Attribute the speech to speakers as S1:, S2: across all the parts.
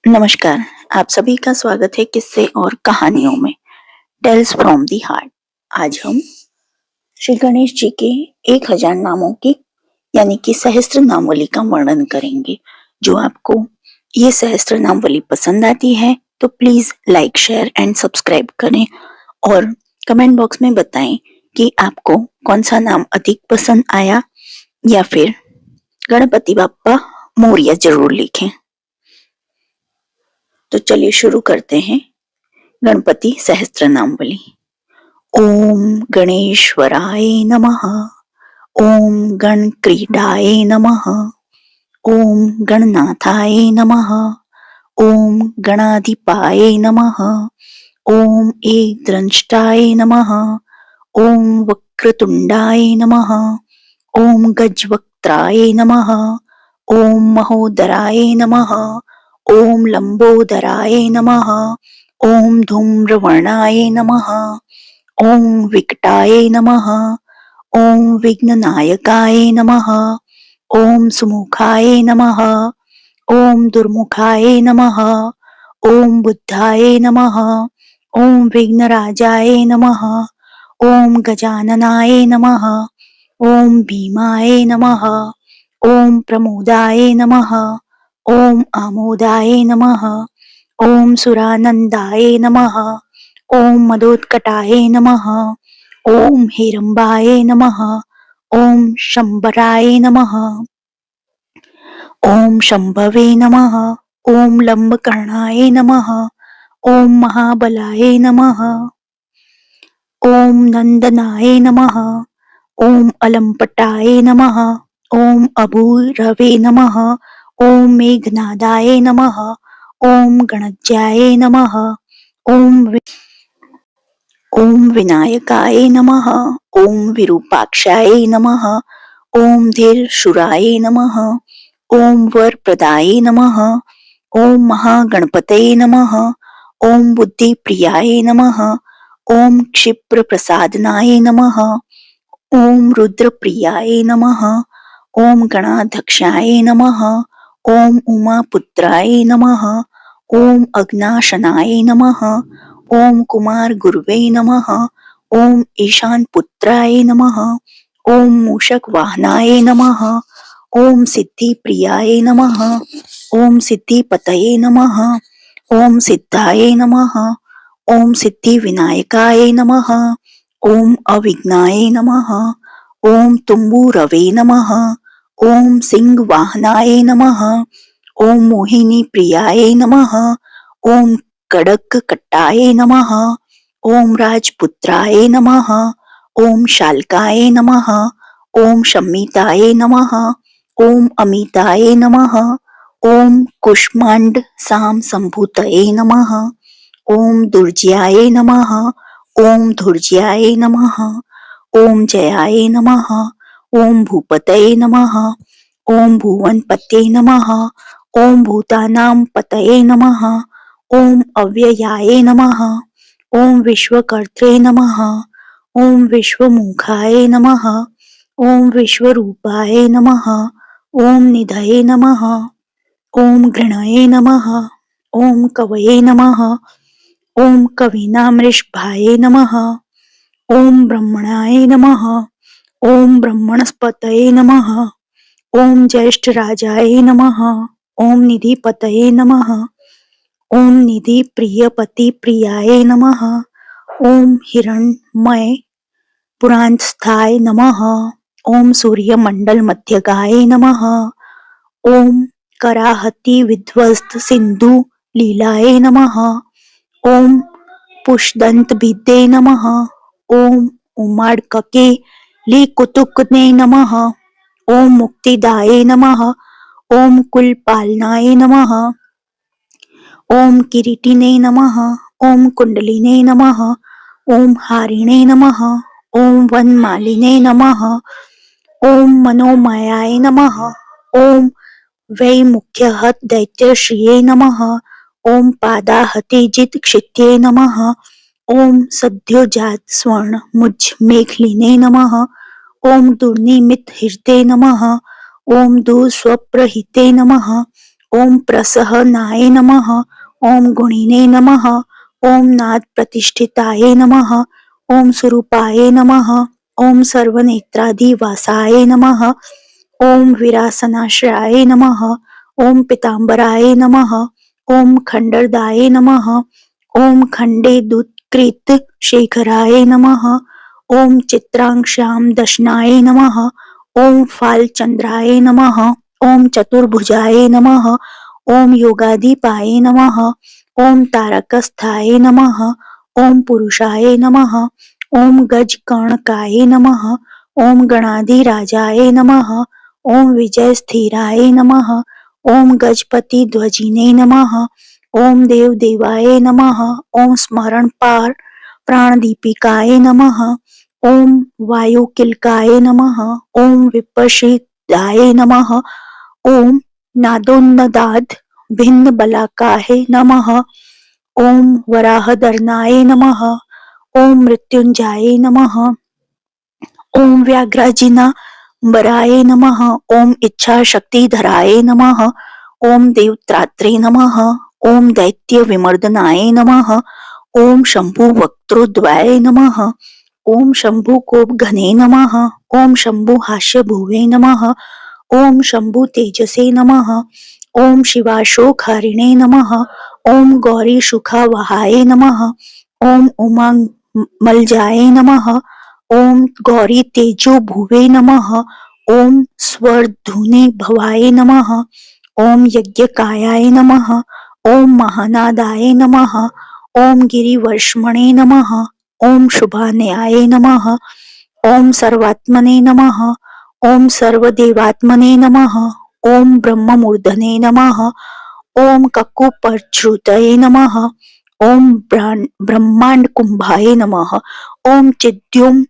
S1: नमस्कार। आप सभी का स्वागत है किस्से और कहानियों में टेल्स फ्रॉम दी हार्ट। आज हम श्री गणेश जी के 1000 नामों की यानी कि सहस्त्र नामवली का वर्णन करेंगे। जो आपको ये सहस्त्र नामवली पसंद आती है तो please like share and subscribe करें और कमेंट बॉक्स में बताएं कि आपको कौन सा नाम अधिक पसंद आया या फिर गणपति बाप्पा मोरया जरूर लिखें। तो चलिए शुरू करते हैं गणपति सहस्त्र नामवली। ओम गणेश्वराय नमः। ओम गणक्रीडाय नमः। ओम गणनाथाय नमः। ओम गणाधिपाय नमः। ओम एकदंष्टाय नमः। ओम वक्रतुंडाय नमः। ओम गजवक्त्राय नमः। ओम महोदराय नमः। ओम लंबोदराय नमः। ओम धूम्रवर्णाय नमः। ओम विकटाय नमः। ओम विघ्ननायकाय नमः। ओम सुमुखाय नमः। ओम दुर्मुखाय नमः। ओम बुद्धाय नमः। ओम विघ्नराजाय नमः। ओम गजाननाय नमः। ओम भीमाय नमः। ओम प्रमोदाय नमः। ओम आमोदाय नमः। ओम सुरानंदाय नमः। ओम मदोत्कटाय नमः। ओम हिरंबाय नमः। ओम शंबराय नमः। ओम शंभवे नमः। ओम लंबकर्णाय नमः। ओम महाबलाय नमः। ओम नंदनाय नमः। ओम अलंपटाय नमः। ओम अभूरवे नमः। ओम मेघनादाय नमः। ओम गणज्याय नमः। ओम विनायकाय नमः। ओम विरूपाक्षाय नमः। ओम धीरशूराय नमः। ओम वरप्रदाय नमः। ओम महागणपतये नमः। ओम बुद्धिप्रियाय नमः। ओम क्षिप्रप्रसादनाय नमः। ओम रुद्रप्रियाय नमः। ओम गणाध्यक्षाय नमः। ओम उमापुत्राय नमः। ओम अग्नाशनाय नमः। ओम कुमार गुरुवे नमः। ओम ईशान पुत्राय नमः। ओम मूषक वाहनाय नमः। ओम सिद्धि प्रियाय नमः। ओम सिद्धिपतये नमः। ओम सिद्धाय नमः। ओम सिद्धि विनायकाय नमः। ओम अविघ्नाय नमः। ओम तुम्बुरवे नमः। ओम सिंह वाहनाय नमः। ओम मोहिनी प्रियाय नमः। ओम कड़क कट्टाय नमः। ओम राजपुत्राय नमः। ओम शाल्काय नमः। ओम शम्मिताय नमः। ओम अमिताय नमः। ओम कुष्मांड साम संभूतये नमः। ओम दुर्जयाय नमः। ओम धुर्जयाय नमः। ओम जयाय नमः। ओम भूपतये नमः। ओम भुवनपतये नमः। ओम भूतानां पतये नमः। ओम अव्ययाय नमः। ओम विश्वकर्त्रे नमः। ओम विश्वमुखाय नमः। ओम विश्वरूपाय नमः। ओम निधये नमः। ओम गृणये नमः। ओम कवये नमः। ओम कवीनामृषभाय नमः। ओम ब्रह्मणाय नमः। ओम ब्रह्मणस्पतये नमः। ओम ज्येष्ठराजाय नमः। ओम निधिपतये नमः। ओम निधि प्रियपति प्रियाय नमः। ओम हिरण्मय पुरांस्थाय नमः। ओम सूर्यमंडल मध्यगाय नमः। ओम कराहति विध्वस्त सिंधु लीलाय नमः। ओम पुष्दंत भिद्ये नमः। ओम उमाड़कके लिकुतुकने नमः। ओम मुक्तिदाय नमः। ओम कुलपालनाय नमः। ओम किरीटिने नमः। ओम कुंडलिने नमः। ओम हारिणे नमः। ओम वनमालिने नमः। ओम मनोमयाय नमः। ओम वैमुख्यहत दैत्यश्रिये नमः। ओम पादाहतिजित क्षित्ये नमः। ओम सद्योजात स्वर्ण मुझ मेखलिने नमः। ओम दुर्निमित हृदय नमः। ओम दुस्वप्रहिते नमः। ओम प्रसहनाय नमः, ओम गुणिने नमः, ओम नाद प्रतिष्ठिताय नमः, ओम स्वरूपाय नमः, ओम सर्वनेत्रादिवासाय नमः, ओम विरासनाश्रयाय नमः, ओम पीतांबराय नमः, ओम खंडरदाय नमः, ओम खंडे दुत्कृत शेखराय नमः, ओम चित्रांश्याम दशनाय नमः, ओम फालचंद्राय नमः, ओम चतुर्भुजाय नमः, ओम योगाधिपाय नमः, ओम तारकस्थाय नमः, ओम पुरुषाय नमः, ओम गजकर्णकाय नमः, ओम गणाधिराजाय नमः, ओम विजय स्थिराय नमः, ओम गजपति ध्वजिने नमः, ओम देव देवाय नमः, ओम स्मरण पार प्राणदीपिकाय नमः, ओम वायुकिलकाय नमः, ओम विपश्चिताय नमः, ओम नादोन्नदाद भिन्न बलाकाय नमः, ओम वराहदर्नाय नमः, ओम मृत्युंजयाय नमः, ओम व्याघ्राजिना बराय नमः, ओम इच्छा शक्तिधराय नमः, ओम देवत्रात्रे नमः, ओम दैत्य विमर्दनाय नमः, ओम शंभु वक्त्रोद्वय नमः, ओम शंभु कोप घने नमः, ओम शंभु हास्य भुवे नमः, ओम शंभु तेजसे नमः, ओम शिवाशोकहारिणे नमः, ओम गौरी सुखावहाय नमः, ओम उमांग मलजाय नमः, ओम गौरी तेजो भुवे नमः, ओम स्वर्धुने भवाय नमः, ओम यज्ञकायाय नमः, ओम महानादाय नमः, ओम गिरिवर्ष्मणे नमः, ओम शुभान्याय नमः, ओम सर्वात्मने नमः, ओम सर्वदेवात्मने नमः, ओम ब्रह्ममूर्धने नमः, ओम ककुपश्रुतये नमः, ओम ब्रह्मांड कुंभाय नमः, ओम चिद्युम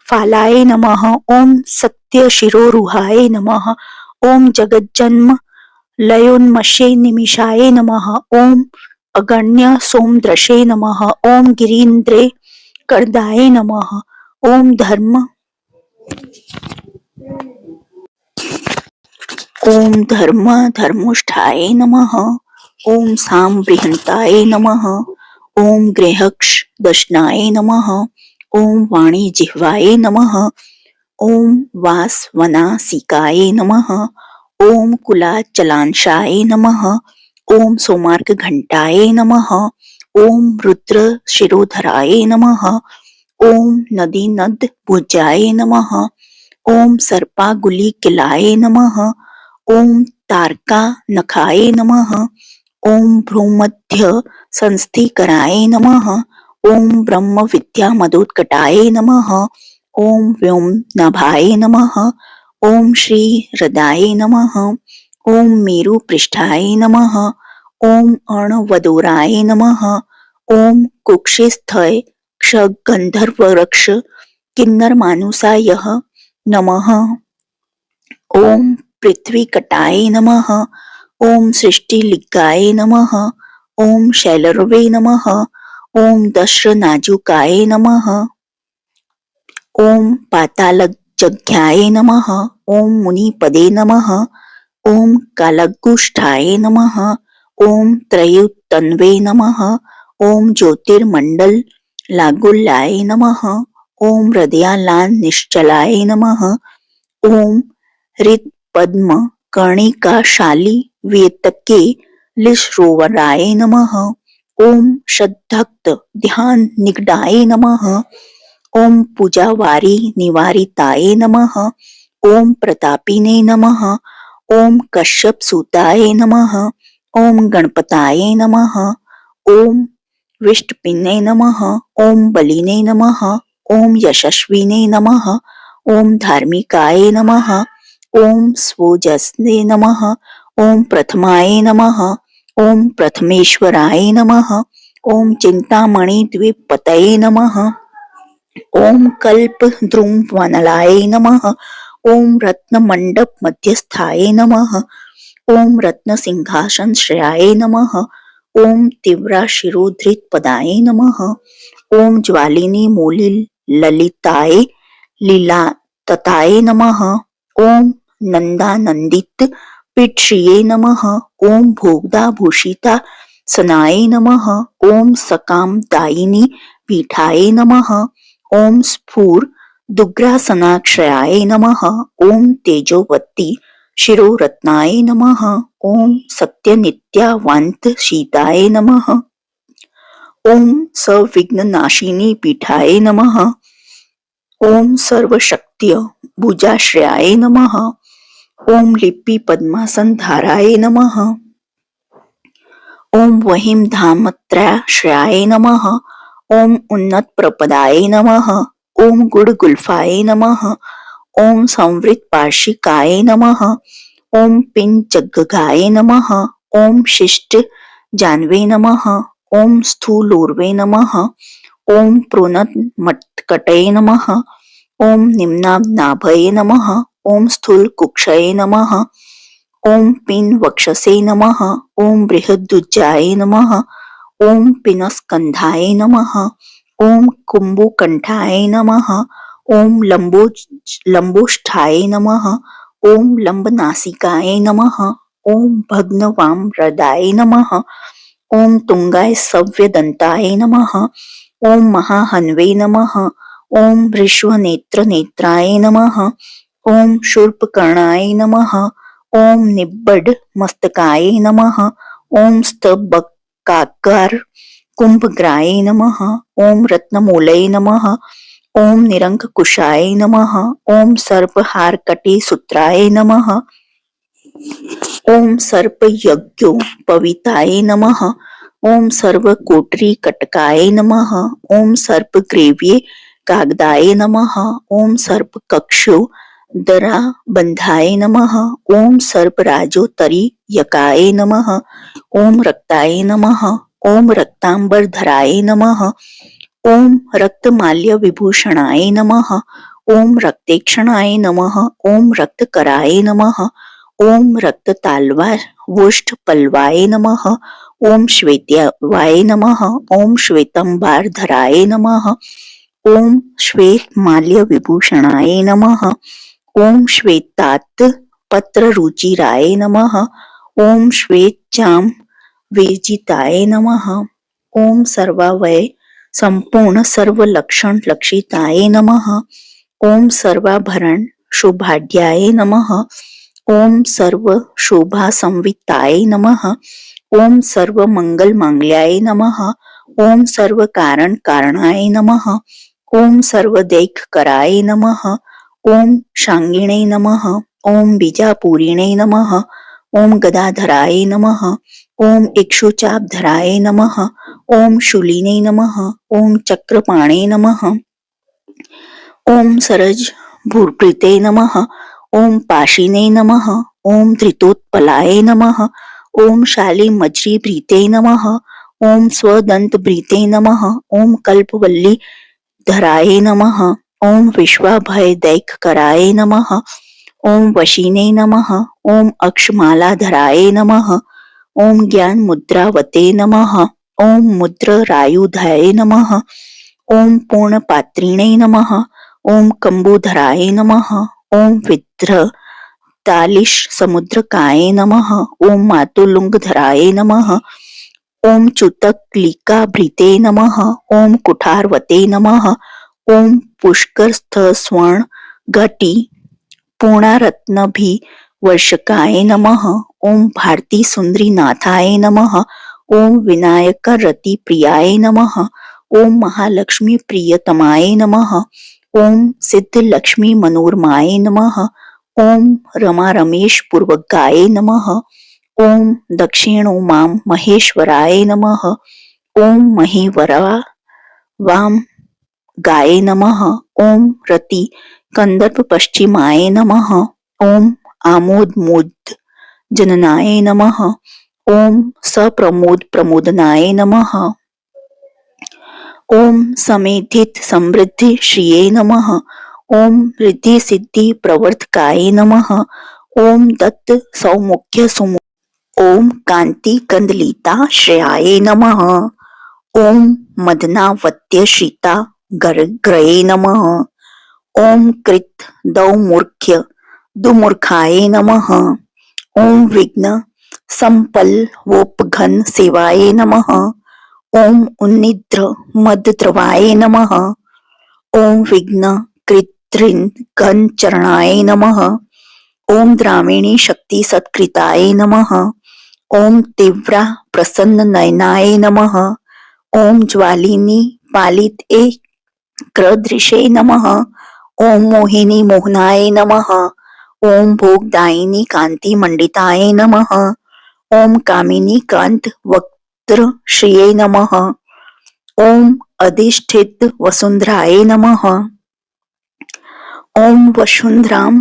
S1: फालाय नमः, ओम सत्य शिरोरुहाय नमः, ओम जगज्जन्म लयोन्मषे निमिषाय नमः, ओम अगण्य सोमदृशे नमः, ओम गिरीन्द्रे करदाय नमः, ओम धर्म धर्मुष्ठाय नमः, ओम साम बृहंताय नमः, ओम गृहक्ष दशनाय नमः, ओम वाणी जिह्वाय नमः, ओम वासवनासिकाय नमः, ओम कुलाचलांशाय नमः, ओम सोमार्क घंटाय नमः, ओम रुद्र शिरोधराय नमः, ओम नदी नद भुजाय नमः, ओम सर्पागुली किलाय नमः, ओम तारका नखाय नमः, ओम भ्रूमध्य संस्थिकराय नमः, ओम ब्रह्म विद्या मदोत्कटाय नमः, ओम व्योम नभाय नमः, ओम श्री हृदय नमः, ओम मेरु पृष्ठाय नमः, ओम अर्णवदोराय नमः, ओम कुक्षिस्थय क्षगंधर्व वृक्ष किन्नर मानुषाय नमः, ओम पृथ्वी कटाय नमः, ओम सृष्टिलिंगाय नमः, ओम शैलरवे नमः, ओम दशनाजुकाय नमः, ओम पातालजज्ञाय नमः, ओम मुनिपदे नमः, ओम कालगुष्ठाय नमः, ओम त्रयोतन्वे नमः, ओम ज्योतिर्मंडल लागुल्याय नमः, ओम हृदयालान निश्चलाय नमः, ओम हृत पद्म कर्णिकाशाली वेतके लिश्रोवराय नमः, ओम श्रद्धक्त ध्यान निगडाय नमः, ओम पूजावारी निवारिताय नमः, ओम प्रतापिने नमः, ओम कश्यप सूताय नमः, ओम गणपताय नमः, ओम विष्टपिने नमः, ओम बलिने नमः, ओम यशस्विने नमः, ओम धार्मिकाय नमः, ओम स्वोजस्ने नमः, ओम प्रथमाय नमः, ओम प्रथमेश्वराय नमः, ओम चिंतामणि द्विपतये नमः, ओम कल्प द्रुम वनलाय नमः, ओम रत्न मंडप मध्यस्थाय नमः, ओम रत्न सिंहासन श्रेयाय नमः, ओम तीव्रा शिरोधृत पदाय नमः, ओम ज्वालिनी मूली ललिताय लीला तताय नमः, ओम नंदानंदित पीठश्रिये नमः, ओम भोगदा भूषिता सनाये नमः। ओम सकाम दायिनी पीठाये नमः। ओम स्फूर दुग्रासनाक्षयाय नमः। ओम तेजोवती शिरोरत्नाय नमः। ओम सत्यनित्यावान्त शीताय नमः। ओम सविघ्ननाशिनी पीठाय नमः। ओम सर्वशक्त्य भुजाश्रयाय नमः। ओम लिपि पद्मासन धाराय नमः। ओम वहीम धामत्रयाश्रयाय नमः। ओम उन्नत प्रपदाय नमः। ओम गुड़ गुल्फाय नमः। ओम संवृत पार्शिकाय नमः। ओम पिन जग्गगाय नमः। ओम शिष्ट जानवे नमः। ओम स्थूलोर्वे नमः। ओम प्रोन्नत मत्कटये नमः। ओम निम्नाभ्नाभये नमः। ओम स्थूल कुक्षये नमः। ओम पिन वक्षसे नमः। ओम बृहदुज्जाय नमः। ओम पिनस्कंधाय नमः। ओम कुंभुकंठाय नमः। ओम लंबोष्ठाय नमः। ओम लंबनासिकाय नमः। ओम भग्नवामहृदाय नमः। ओम तुंगाय सव्यदंताय नमः। ओम महाहन्वे नमः। ओम वृषभनेत्रनेत्राय नमः। ओम शूर्पकर्णाय नमः। ओम निब्बड मस्तकाय नमः। ओम स्तबकाकार कुंभग्राय नमः। ओम रत्नमूलये नमः। ओम निरंककुशाय नमः। ओम सर्पहारकटी सूत्राय नमः। ओम सर्पयज्ञोपवीताय नमः। ओम सर्वकोटरी कटकाय नमः। ओम सर्पग्रीव्ये कागदाय नमः। ओम सर्पकक्षो दरा बंधाय नमः। ओम सर्पराजोत्तरी यकाय नमः। ओम रक्ताय नमः। ओम रक्तांबरधराय नमः। ओम रक्तमाल्य विभूषणाय नमः। ओम रक्तेक्षणाय नमः। ओम रक्तकराय नमः। ओम रक्तताल्वाष्टपल्वाय नमः। ओम श्वेतवाय नमः। ओम श्वेतंबारधराय नमः। ओम श्वेतमाल्य विभूषणाय नमः। ओम श्वेतात पत्ररुचिराय नमः। ओम श्वेतचाम वेजिताय नमः। ओम सर्वावय संपूर्ण सर्वलक्षण लक्षिताय नमः। ओम सर्वाभरण शोभाढ्याय नमः। ओम सर्व शोभा संविताय नमः। ओम सर्व मंगल मांगल्याय नमः। ओम सर्व कारण कारणाय नमः। ओम सर्वदैख कराय नमः। ओम शांगिणे नमः। ओम बीजापूरिणे नमः। ओम गदाधराय नमः। ओम इक्षुचापधराय नमः। ओम शूलिने नमः। ओम चक्रपाणे नमः। ओम सरज भूर्कृते नमः। ओम पाशिने नमः। ओम धृतोत्पलाय नमः। ओम शालीमज्री भृते नमः। ओम स्वदंत भृते नमः। ओम कल्पवल्ली धराय नमः। ओम विश्वाभय दैख कराय नमः। ओम वशीने नमः। ओम अक्षमालाधराय नमः। ओम ज्ञान मुद्रावते नमः। ओम मुद्रायुधाय नमः। ओम पूर्णपात्रिणे नमः। ओम कंबुधराय नमः। ओम विद्र तालिश समुद्रकाय नमः। ओम मातुलुंगधराय नमः। ओम चुतकलिका भृते नमः। ओम कुठारवते नमः। ओम पुष्करस्थ स्वर्ण घटी पूर्णारत्नभि वर्षकाय नमः। ओम भारती सुंदरी नाथाय नमः। ओम विनायक रति प्रियाय नमः। ओम महालक्ष्मी प्रियतमाय नमः। ओम सिद्ध लक्ष्मी मनोरमाय नमः। ओम रमा रमेश पूर्वकाय नमः। ओम दक्षिणो माम महेश्वराय नमः। ओम महीवरा वाम गाय नमः। ओम रति कंदर्प पश्चिमाय नमः। ओम आमोद मोद जननाय नमः। ओम सप्रमोद प्रमोदनाय नमः। ओम समेधित समृद्धि श्रिये नमः। ओम रिद्धि सिद्धि प्रवर्तकाय नमः। ओम दत्त सौमुख्य सुमु ओम कांति कंदलिता श्रेयाय नमः। ओम मदनावत्य शीता ग्रये नमः। ओम कृत दौमूर्ख्य दुमूर्खाय नमः। ओम विघ्न संपल्वोपघन सेवाय नमः। ओम उन्निद्र मदद्रवाय नमः। ओम विघ्न कृत्रिन घन चरणाय नमः। ओम द्राविणी शक्ति सत्कृताय नमः। ओम तीव्रा प्रसन्न नयनाय नमः। ओम ज्वालिनी पालित क्रदृशे नमः। ओम मोहिनी मोहनाय नमः। ओम भोगदायिनी कांति मंडिताय नमः। ओम कामिनी कांत वक्त्र श्रिये नमः। ओम अधिष्ठित वसुंधराय नमः। ओम वसुंधराम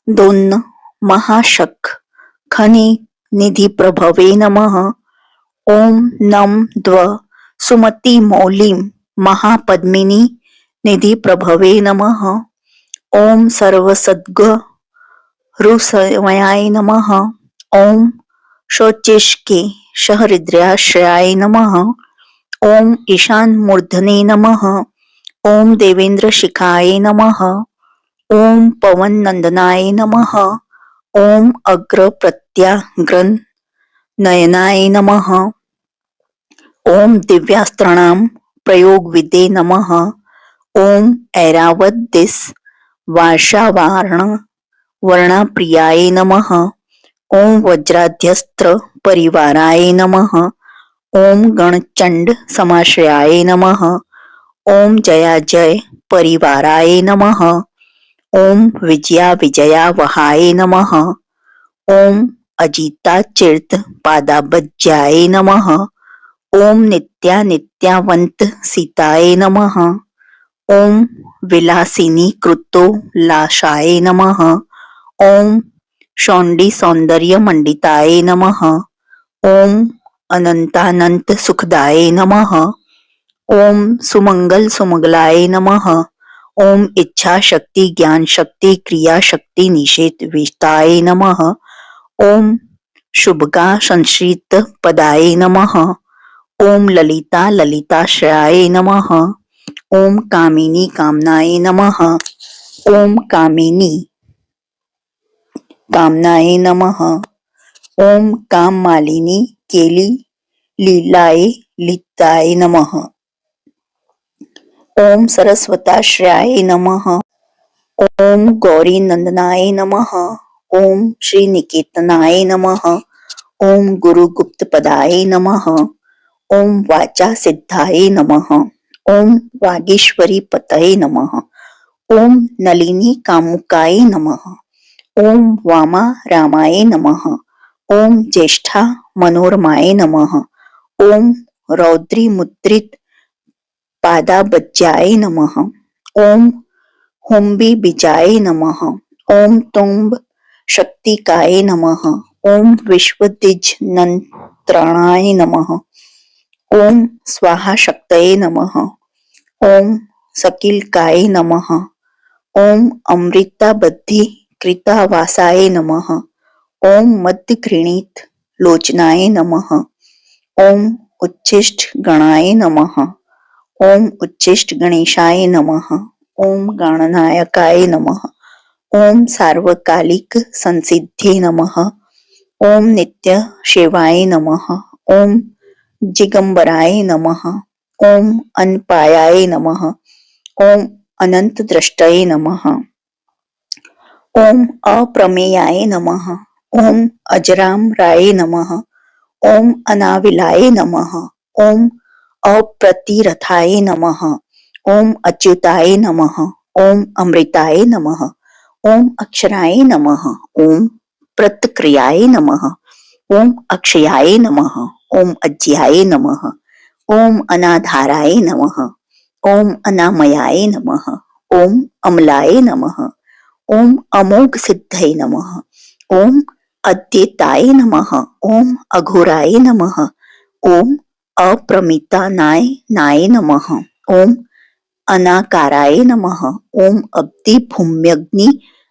S1: दोन्न महाशक खनि निधि प्रभवे नमः। ओम नम द्व सुमति मौलिम महापद्मिनी निधि प्रभवे नमः। ओम सर्वसद्गुरुसमयाय नमः। ओम शोचिष्के सहृदयाश्रयाय नमः। ओम ईशान मूर्धने नमः। ओम देवेंद्र शिखाय नमः। ओम पवन नंदनाय नमः। ओम अग्र प्रत्याग्रन नयनाय नमः। ओम दिव्यास्त्राणां प्रयोग विदे नमः। ओम ऐरावत दिस वार्षावारण वर्णप्रियाय नमः। ओम वज्राध्यस्त्र परिवाराय नमः। ओम गणचंड समाश्रयाय नमः। ओम जया जय परिवाराय नमः। ओम विजया विजया वहाय नमः। ओम अजिता चिर्त पादाबज्याय नमः। ओम नित्या नित्यावंत सीताय नमः। ओम विलासिनी कृतो लाशाय नमः। ओम शौंडी सौंदर्य मंडिताय नमः। ओम अनंतानंत सुखदाय नमः। ओम सुमंगल सुमंगलाय नमः। ओम इच्छा शक्ति ज्ञान शक्ति क्रिया शक्ति निषेध विष्टाय नमः। ओम शुभगा संश्रित पदाय नमः। ओम ललिता ललिताश्रयाय नमः। ओम कामिनी कामनाय नमः। ओम कामिनी कामनाय नमः। ओम काम मालिनी केली लीलाय लिताय नमः। ओम सरस्वताश्रयाय नमः। ओम गौरी नंदनाय नमः। ओम श्री निकेतनाय नमः। ओम गुरु गुप्त पदाय नमः। ओम वाचा सिद्धाय नमः। ओम वागीश्वरी पतये नमः। ओम नलिनी कामुकाय नमः। ओम वामा रामाय नमः। ओम ज्येष्ठा मनोरमाय नमः। ओम रौद्री मुद्रित पादाबज्याय नमः। ओम हुम्बी बीजाय नमः। ओम तुम्ब शक्तिकाय नमः। ओम विश्वदिज नंत्रणाय नमः। ओम स्वाहा शक्तये नमः। ओम सकिलकाय नमः। ओम अमृता बद्धि कृतावासाय नमः। ओम मध्य घृणित लोचनाय नमः। ओम उच्छिष्ट गणाय नमः। ओम उच्छिष्ट गणेशाय नमः। ओम गणनायकाय नमः। ओम सार्वकालिक संसिद्धे नमः। ओम नित्य शिवाय नमः। ओम जिगंबराय नमः। ओम अनपायाय नमः। ओम अनंत दृष्टये नमः। ओम अप्रमेयाय नमः। ओम अजरामराय नमः। ओम अनाविलाय नमः। ओम अप्रतिरथाय नमः। ओम अच्युताय नमः। ओम अमृताय नमः। ओम अक्षराय नमः। ओम प्रतक्रियाय नमः। ओम अक्षयाय नमः। ओम अज्याय नमः। ओम अनाधाराय नमः। ओम अनामयाय नमः। ओम अमलाय नमः। ओम अमोघ सिद्धये नमः। ओम अद्यताय नमः। ओम अघोराय नमः। ओम अप्रमितानाय नाय नमः। ओम अनाकाराय नमः। ओम अब्धि भूम्यग्नि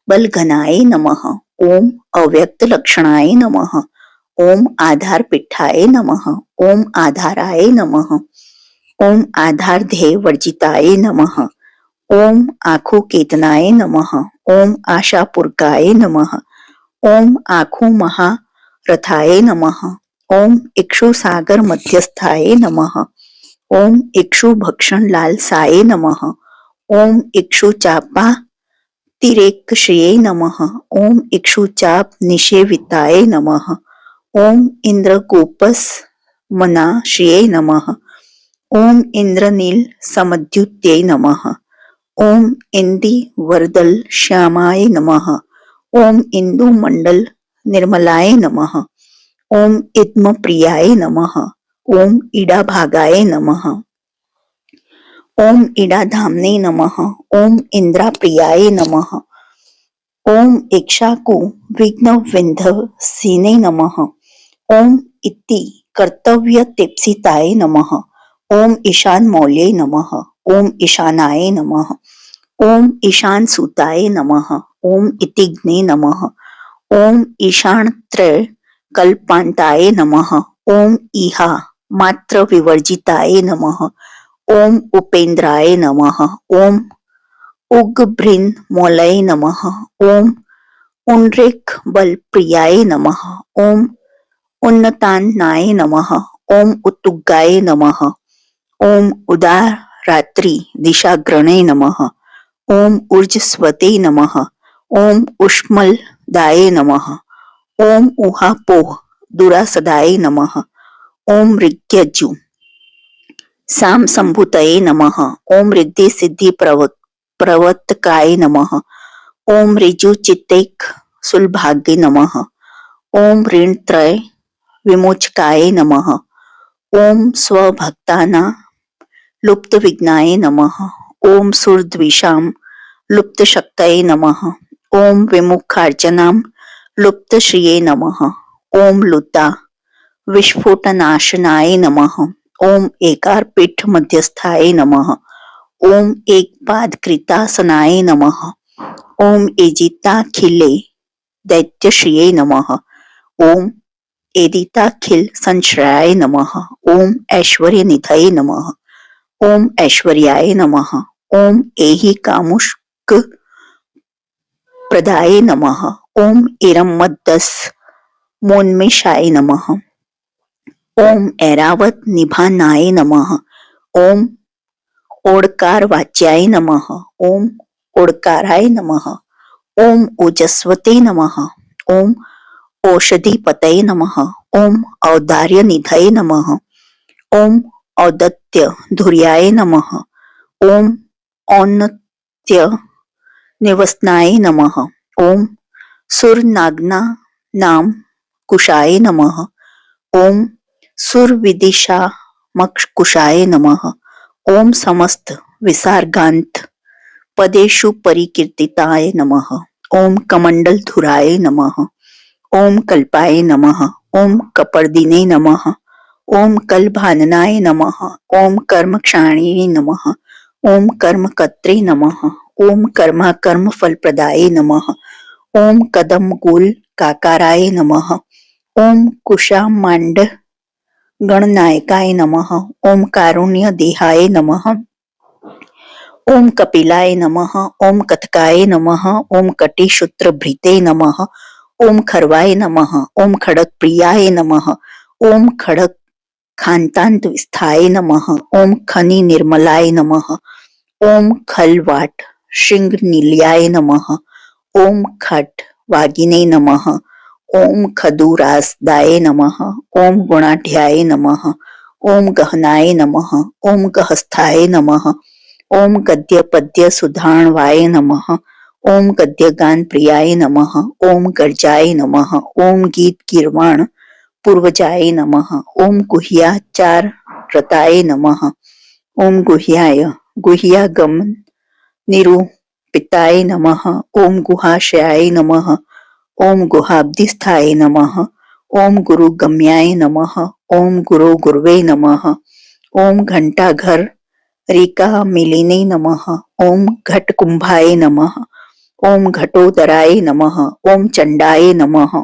S1: बलघनाय नमः। ओम अव्यक्त लक्षणाय नमः। ओम आधार पीठाय नमः। ओम आधाराय नमः। ओम आधार ध्येय वर्जिताय नमः। ओम आखु केतनाय नमः। ओम आशापुरकाय नमः। ओम आखु महा रथाय नमः। ओम इक्षु सागर मध्यस्थाय नमः। ओम इक्षु भक्षण लालसाय नमः। ओम इक्षु चापा तिरेकश्रिये नमः। ओम इक्षु चाप निषेविताय नमः। ओम इंद्रकोपस मनाश्रिये नमः। ओम इंद्रनील समद्युत्यै नमः। ओम इंदी वरदल श्यामाय नमः। ओम इंदु मंडल निर्मलाय नमः। ओम इद्म प्रियाय नमः। ओम इडा भागाय नमः। ओम इडा धामने नमः। ओम इंद्रा प्रियाय नमः। ओम इक्षाकु विघ्न विंध्य सीने नमः। ओम इति कर्तव्य तेप्सिताय नमः। ओम ईशान मौल्ये नमः। ओम ईशानाय नमः। ओम ईशान सुताय नमः। ओम इतिग्ने नमः। ओम ईशान त्रय कल्पांताय नमः। ओम इहा मात्र विवर्जिताय नमः। ओम उपेंद्राय नमः। ओम उग्भृन मौलय नमः। ओम उन्रेक बल प्रियाय नमः। ओम उन्नतान्नाय नमः। ओम उत्तुगाय नमः। ओम उदार रात्रि दिशाग्रणे नमः। ओम ऊर्जस्वते नमः। ओम उष्मलदाय नमः। ओम उहापोह दुरासदाय नमः। ओम ऋग्यजु साम संभूतये नमः। ओम रिद्धि सिद्धि प्रवर्तकाय नमः। ओम ऋजु चित्तेक सुलभाग्य नमः। ओम ऋण त्रय विमोचकाय नमः। ओम स्वभक्ताना लुप्त विघ्नाय नमः। ओम सुरद्विषाम लुप्त शक्तये नमः। ओम विमुखार्चनाम लुप्त श्रिये नमः। ओम लुता विस्फोटनाशनाय नमः। ओम एकार पीठ मध्यस्थाय नमः। ओम एक पाद कृतासनाय नमः। ओम एजिता खिले दैत्यश्रिये नमः। ओम एदिताखिल संश्रयाय नमः। ओम ऐश्वर्य निधये नमः। ओम ऐश्वर्याय नमः। ओम एहि कामुष्क प्रदाय नमः। ओम इरमद्दस मोन्मेषाय नमः। ओम ऐरावत निभानाय नमः। ओम ओडकार वाच्याय नमः। ओम ओडकाराय नमः। ओम ओजस्वते नमः। ओम औषधिपतये नमः। ओम औदार्य निधये नमः। ओम औदत्य धुर्याय नमः। ओम औन्नत्य निवसनाय नमः। ओम सुरनागना नाम कुशाय नमः। ओम सुरविदिशा मक्षकुशाय नमः। ओम समस्त विसर्गांत पदेषु परिकीर्तिताय नमः। ओम कमंडल धुराय नमः। ओम कल्पाय नमः। ओम कपर्दिने नमः। ओम कलभाननाय नमः। ओम कर्मक्षाणिने नमः। ओम कर्मकर्त्रे नमः। ओम कर्मा कर्म फलप्रदाय नमः। ओम कदमगुल काकाराय नमः। ओम कुशामांड गणनायकाय नमः। ओम कारुण्य देहाय नमः। ओम कपिलाय नमः। ओम कथकाय नमः। ओम कटिशूत्रभृते नमः। ओम खरवाय नमः। ओम खड़क प्रियाय नमः। ओम खड़क खान्तांत विस्थाय नमः। ओम खनि निर्मलाय नमः। ओम खलवाट श्रृंग नील्याय नमः। ओम खट वागिने नमः। ओम खदुरासदाय नमः। ओम गुणाढ्याय नमः। ओम गहनाय नमः। ओम गहस्थाय नमः। ओम गद्य पद्य सुधाणवाय नमः। ओम गद्यगान प्रियाय नमः। ओम गर्जाय नमः। ओम गीत गिरवाण पूर्वजाय नमः। ओम गुह्याचार रताय नमः। ओम गुह्याय गुह्यागमन निरूपिताय नमः। ओम गुहाशयाय नमः। ओम गुहाब्धिस्थाय नमः। ओम गुरुगम्याय नमः। ओम गुरु गुरुवे नमः। ओम घंटाघर रिका मिलिने नमः। ओम घट कुंभाय नमः। ओम घटोदराय नमः। ओम चंडाय नमः।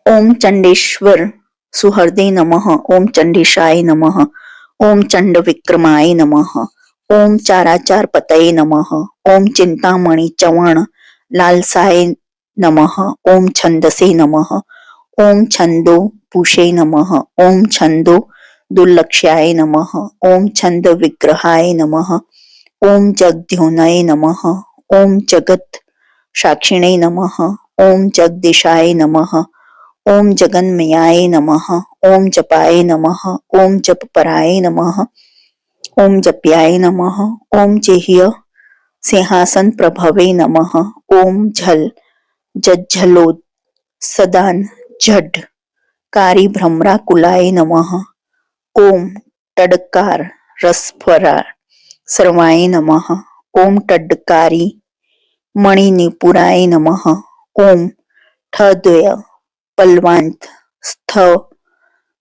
S1: ओम चंडेश्वर सुहृदे नमः। ओम चंडीशाय नमः। ओम चंड विक्रमाय नमः। ओम चाराचार पतये नमः। ओम चिंतामणि चवण लालसाय नमः। ओम छंदसे नमः। ओम छंदो पूषे नमः। ओम छंदो दुर्लक्ष्याय नमः। ओम छंद विग्रहाय नमः। ओम जगद्योनये नमः। ओम जगत साक्षिणे नमः। ओम जगदीशाय नमः। ओम जगन्मयाय नमः। ओम जपाय नमः। ओम जपपराय नमः। ओम जप्याय नमः। ओम जेह्य सिंहासन प्रभवे नमः। ओम झल जज्झलोद सदान झड कारी भ्रमरा कुलाय नमः। ओम टडकार रसफरा सर्वाय नमः। ओम टडकारी मणिनिपुराय नमः। ओम ठद्वय पल्वांत स्थ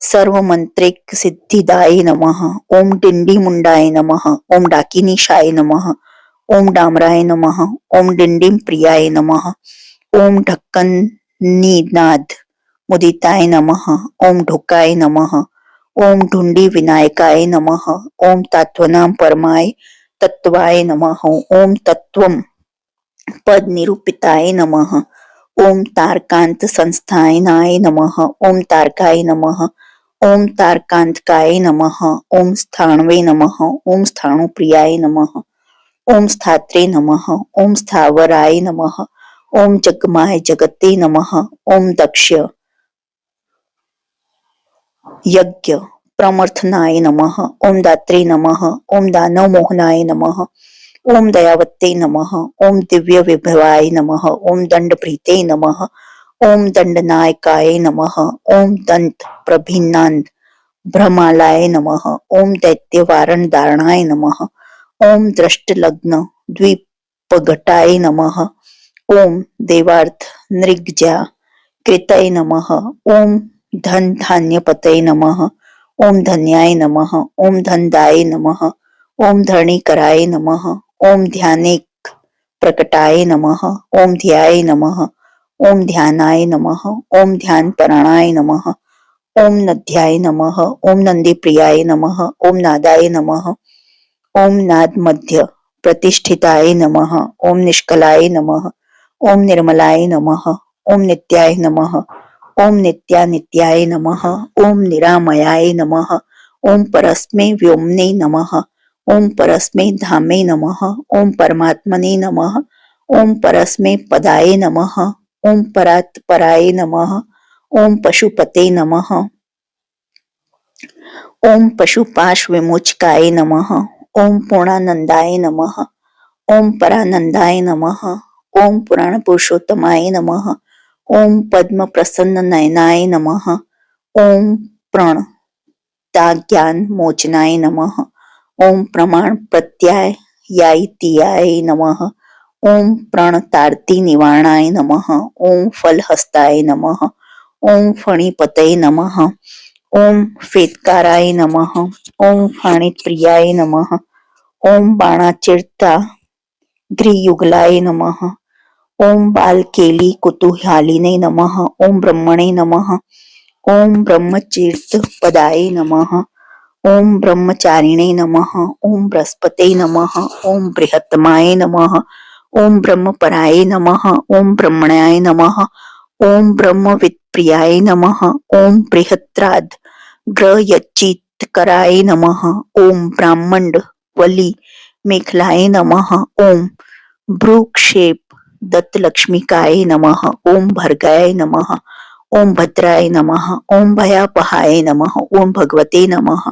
S1: सर्वमंत्रिक सिद्धिदाय नमः। ओम डिंडी मुंडाय नमः। ओम डाकिनीशाय नमः। ओम डामराय नमः। ओम डिंडिम प्रियाय नमः। ओम ढक्कन निनाद मुदिताय नमः। ओम ढुकाय नमः। ओम ढुंडी विनायकाय नमः। ओम तत्वनाम परमाय तत्वाय नमः। ओम तत्वम पद निरूपिताय नमः। ओम तारकांत संस्थानाय नमः। ओम तारकाय नमः। ओम तारकांतकाय नमः। ओम स्थाणवे नमः। ओम स्थाणुप्रियाय नमः। ओम स्थात्रे नमः। ओम स्थावराय नमः। ओम जगमाय जगते नमः। ओम दक्ष यज्ञ प्रमर्थनाय नमः। ओम दात्रे नमः। ओम दानव मोहनाय नमः। ओम दयावत्ते नमः। ओम दिव्य विभवाय नमः। ओम दंड प्रीते नमः। ओम दंडनायकाय नमः। ओम दंत प्रभिन्नांद भ्रमालाय नमः। ओम दैत्य वारण दारणाय नमः। ओम दृष्ट लग्न द्वीपघटाय नमः। ओम देवार्थ नृग्जा कृतय नमः। ओम धन धान्य पतय नमः। ओम धन्याय नमः। ओम धनदाय नमः। ओम धरणीकराय नमः। ओम ध्यानिक प्रकटाय नमः। ओम ध्याय नमः। ओम ध्यानाय नमः। ओम ध्यान पराणाय नमः। ओम नध्याय नमः। ओम नंदी प्रियाय नमः। ओम नादाय नमः। ओम नाद मध्य प्रतिष्ठिताय नमः। ओम निष्कलाय नमः। ओम निर्मलाय नमः। ओम नित्याय नमः। ओम नित्यानित्याय नमः। ओम निरामयाय नमः। ओम परस्मै व्योमने नमः। ओम परस्मै धामे नमः। ओम परमात्मने नमः। ओम परस्मै पदाय नमः। ओम परात् पराय नमः। ओम पशुपते नमः। ओम पशुपाश विमोचकाय नमः। ओम पूर्णानंदाय नमः। ओम परानंदाय नमः। ओम पुराण पुरुषोत्तमाय नमः। ओम पद्म प्रसन्न नयनाय नमः। ओम प्रण ज्ञान मोचनाय नमः। ओम प्रमाण प्रत्यायाय नमः। ओम प्रणतार्ति निवारणाय नमः। ओम फलहस्ताय नमः। ओम फणिपतये नमः। ओम फेत्काराय नमः। ओम फाणिप्रियाय नमः। ओम बाणाचिरता गृहयुगलाय नमः। ओम बालकेली कुतूहलिने नमः। ओम ब्रह्मणे नमः। ओम ब्रह्मचीर्त पदाय नमः। ओम ब्रह्मचारिणे नमः। ओम बृहस्पते नमः। ओम बृहत्तमाय नमः। ओम ब्रह्मपराय नमः। ओम ब्रह्मण्याय नमः। ओम ब्रह्मवित्प्रियाय नमः। ओम बृहत्राद ग्रहयच्चित्कराय नमः। ओम ब्राह्मण वली मेखलाय नमः। ओम भ्रूक्षेप दत्तलक्ष्मीकाय नमः। ओम भर्गाय नमः। ओम भद्राय नमः। ओम भयापहाय नमः। ओम भगवते नमः।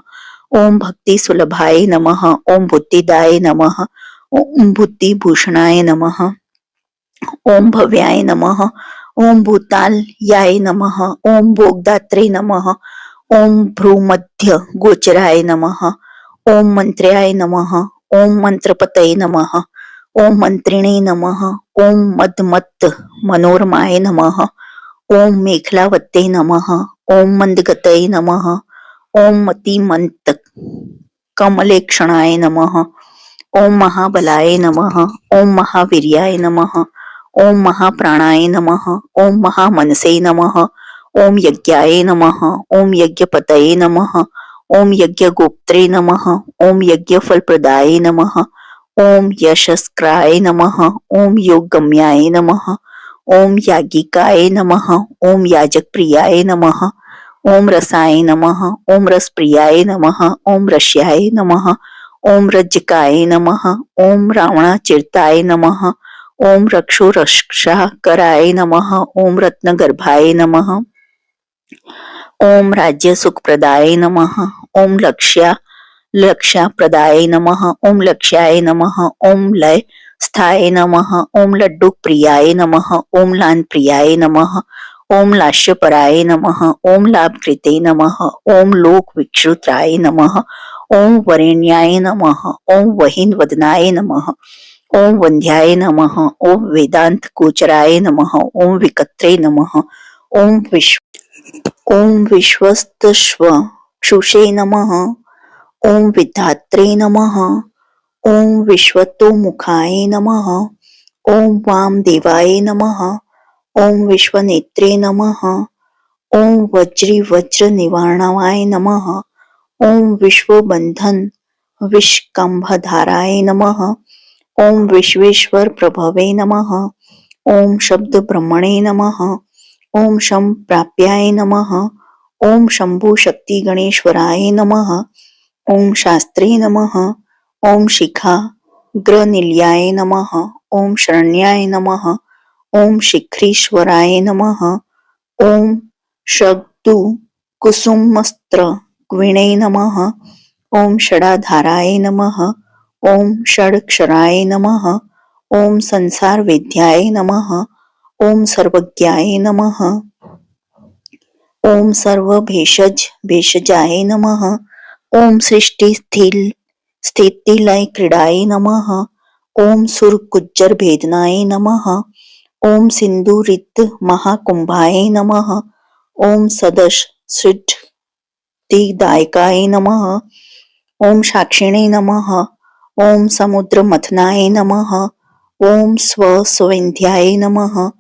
S1: ओम भक्ति सुलभाय नमः। ओम बुद्धिदाय नमः। ओम बुद्धिभूषणाय नमः। ओम भव्याय नमः। ओम भूतालयाय नमः। ओम भोगदात्रे नमः। ओम भ्रूमध्य गोचराय नमः। ओम मंत्र्याय नमः। ओम मंत्रपतये नमः। ओम मंत्रिणे नमः। ओम मदमत्त मनोरमाय नमः। ओम मेखलावत्ते नमः। ओम मंदगतये नमः। ओम मतिमंत कमलेक्षणाय नमः। ओम महाबलाय नमः। ओम महावीर्याय नमः। ओम महाप्राणाय नमः। ओम महामनसे नमः। ओम यज्ञाय नमः। ओम यज्ञपतये नमः। ओम यज्ञगोप्त्रे नमः। ओम यज्ञफलप्रदाय नमः। ओम यशस्क्राय नमः। ओम योगगम्याय नमः। ओम याज्ञिकाय नमः, ओम याजक प्रियाय नमः, ओम रसाय नमः, ओम रस प्रियाय नमः, ओम रश्याय नमः, ओम रज्जकाय नमः, ओम रावणाचिरताय नमः, ओम रक्षो रक्षाकराय नमः, ओम रत्नगर्भाय नमः, ओम राज्य सुखप्रदाय नमः, ओम लक्ष्याप्रदाय नमः, ओम लक्ष्याय नमः, ओम लय स्थाय नमः, ओम लड्डू प्रियाय नमः, ओम लान प्रियाय नमः, ओम लास्यपराय नमः, ओम लाभकृते नमः, ओम लोक विक्षुत्राय नमः, ओम वरेण्याय नमः, ओम वहीन वदनाय नमः, ओम वंध्याय नमः, ओम वेदांत गोचराय नमः, ओम विकत्रे नमः, ओम विश्वस्तश्व क्षुषे नमः, ओम विधात्रे नमः, ओम विश्वतोमुखाय नमः, ओम वामदेवाय नमः, ओम विश्वनेत्रे नमः, ओम वज्र निवारणाय नमः, ओम विश्वबंधन विष्कंभधाराय नमः, ओम विश्वेश्वर प्रभवे नमः, ओम शब्द ब्रह्मणे नमः, ओम शम प्राप्याय नमः, ओम शंभु शक्ति गणेश्वराय नमः, ओम शास्त्रे नमः, ओम शिखा ग्रनिलयाय नमः, ओम शरण्याय नमः, ओम शिखरीश्वराय नमः, ओम शब्दु कुसुमस्त्र वीणे नमः, ओम षडाधाराय नमः, ओम षडक्षराय नमः, ओम संसार वेद्याय नमः, ओम सर्वज्ञाय नमः, ओम सर्व भेषजाय नमः, ओम सृष्टि स्थिति लय क्रीडाय नमः, ओम सुर गुज्जर भेदनाय नमः, ओम सिंधु रित महाकुंभाय नमः, ओम सदश सिद्धिदायकाय नमः, ओम साक्षिणे नमः, ओम समुद्र मथनाय नमः, ओम स्वविंध्याय नमः,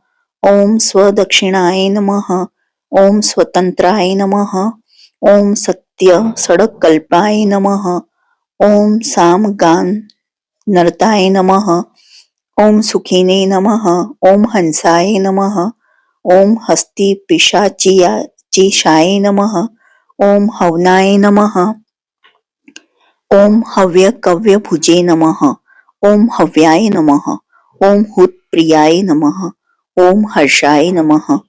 S1: ओम स्वदक्षिणाय नमः, ओम स्वतंत्राय नमः, ओम सत्य सड़क कल्पाय नमः, ओम साम गान नरताय नमः, ओम सुखिने नमः, ओम हंसाय नमः, ओम हस्ति पिशाचिशाय नमः, ओम हवनाय नमः, ओम हव्य कव्य भुजे नमः, ओम हव्याय नमः, ओम हुत प्रियाय नमः, ओम हर्षाय नमः,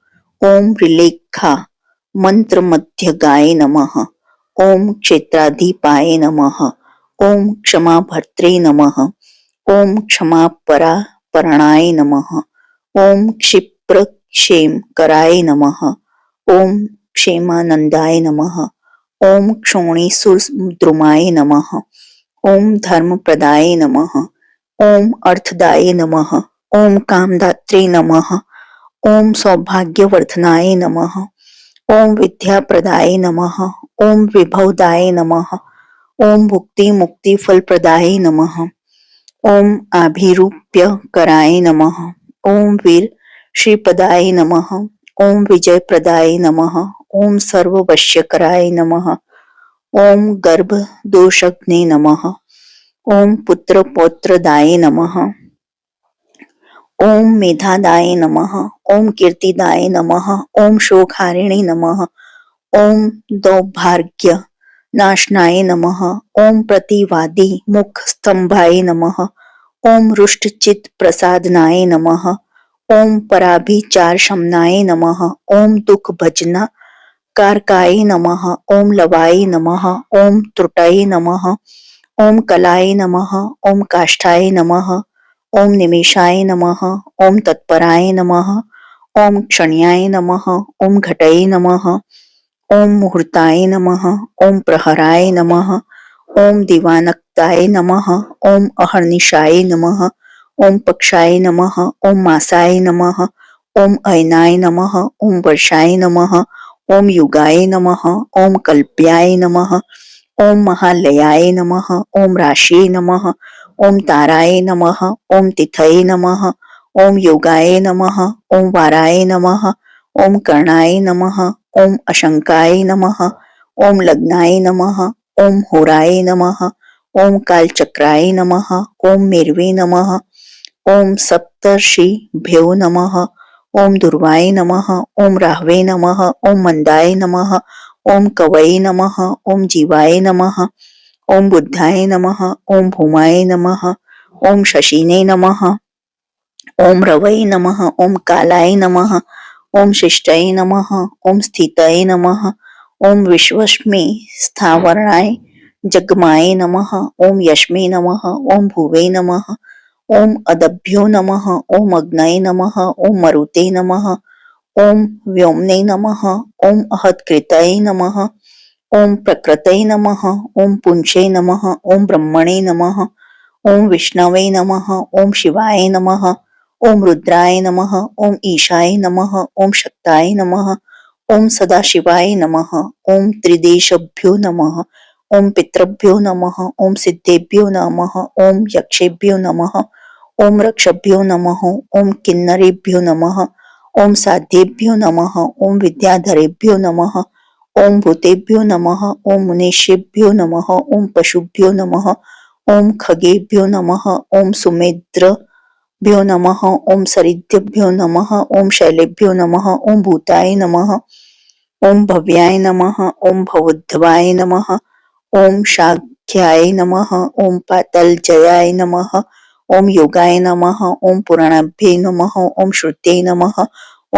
S1: ओम रिलेखा मंत्र मध्य गाय नमः, ओम क्षेत्राधिपाय नमः, ओम क्षमा भर्त्रे नमः, ओम क्षमा परणाय नमः, ओम क्षिप्र क्षेम कराय नमः, ओम क्षेमानंदाय नमः, ओम क्षोणीसुद्रुमाय नमः, ओम धर्मप्रदाय नमः, ओम अर्थदाय नमः, ओम कामदात्रे नमः, ओम सौभाग्यवर्धनाय नमः, ओम विद्याप्रदाय नमः, ओम विभवदाय नमः, ओम भुक्ति मुक्ति फलप्रदाय नमः, ओम आभिरूप्य कराय नमः, ओम वीर श्रीपदाय नमः, ओम विजयप्रदाय नमः, ओम सर्ववश्यकराय नमः, ओम गर्भ दोषग्ने नमः, ओम पुत्र पौत्रदाय नमः, ओम मेधादाय नमः, ओम कीर्तिदाय नमः, ओम शोकहारिणे नमः, ओम दौर्भाग्य नाशनाय नमः, ओम प्रतिवादी मुख स्तंभाय नमः, ओम रुष्टचित प्रसादनाय नमः, ओम पराभिचार शमनाय नमः, ओम दुख भजना कारकाय नमः, ओम लवाय नमः, ओम त्रुटाय नमः, ओम कलाय नमः, ओम काष्ठाय नमः, ओम निमेषाय नमः, ओम तत्पराय नमः, ओम क्षण्याय नमः, ओम घटये नमः, ओम मुहूर्ताय नमः, ओम प्रहराय नमः, ओम दिवानक्ताय नमः, ओम अहर्निशाय नमः, ओम पक्षाय नमः, ओम मासाय नमः, ओम अयनाय नमः, ओम वर्षाय नमः, ओम युगाय नमः, ओम कल्प्याय नमः, ओम महालयाय नमः, ओम राशिये नमः, ओम ताराय नमः, ओम तिथये नमः, ओम योगाय नमः, ओम वाराय नमः, ओम कर्णाय नमः, ओम अशंकाय नमः, ओम लग्नाय नमः, ओम होराय नमः, ओम कालचक्राय नमः, ओम मेरवे नमः, ओम सप्तर्षिभ्यो नमः, ओम दुर्वाय नमः, ओम राहवे नमः, ओम मंदाय नमः, ओम कवये नमः, ओम जीवाय नमः, ओम बुद्धाय नमः, ओम भूमाय नमः, ओम शशिने नमः, ओम रवये नमः, ओम कालाय नमः, ओम शिष्टाय नमः, ओम स्थिताय नमः, ओम विश्वस्मि स्थावराय जगमाय नमः, ओम यश्मे नमः, ओम भुवे नमः, ओम अदभ्यो नमः, ओम अग्नये नमः, ओम मरुते नमः, ओम व्योम्ने नमः, ओम अहत्कृतये नमः, ओम प्रकृतये नमः, ओम पुंसे नमः, ओम ब्रह्मणे नमः, ओम विष्णवे नमः, ओम शिवाय नमः, ओम रुद्राय नमः, ओम ईशाय नमः, ओम शक्ताय नमः, ओम सदाशिवाय नमः, ओम त्रिदेशभ्यो नमः, ओम पितृभ्यो नमः, ओम सिद्धेभ्यो नमः, ओम यक्षेभ्यो नमः, ओम रक्षभ्यो नमः, ओम किन्नरेभ्यो नमः, ओम साध्येभ्यो नमः, ओम विद्याधरेभ्यो नमः, ओम भूतेभ्यो नमः, ओम मुनीषेभ्यो नमः, ओम पशुभ्यो नमः, ओम खगेभ्यो नमः, ओम सुमेध्रभ्यो नमः, ओम सरिद्भ्यो नमः, ओम शैलेभ्यो नमः, ओम भूताय नमः, ओम भव्याय नमः, ओम भवोद्धवाय नमः, ओम शाक्याय नमः, ओम पातलजयाय नमः, ओम योगाय नमः, ओम पुराणाभ्ये नमः, ओम श्रुत्यै नमः,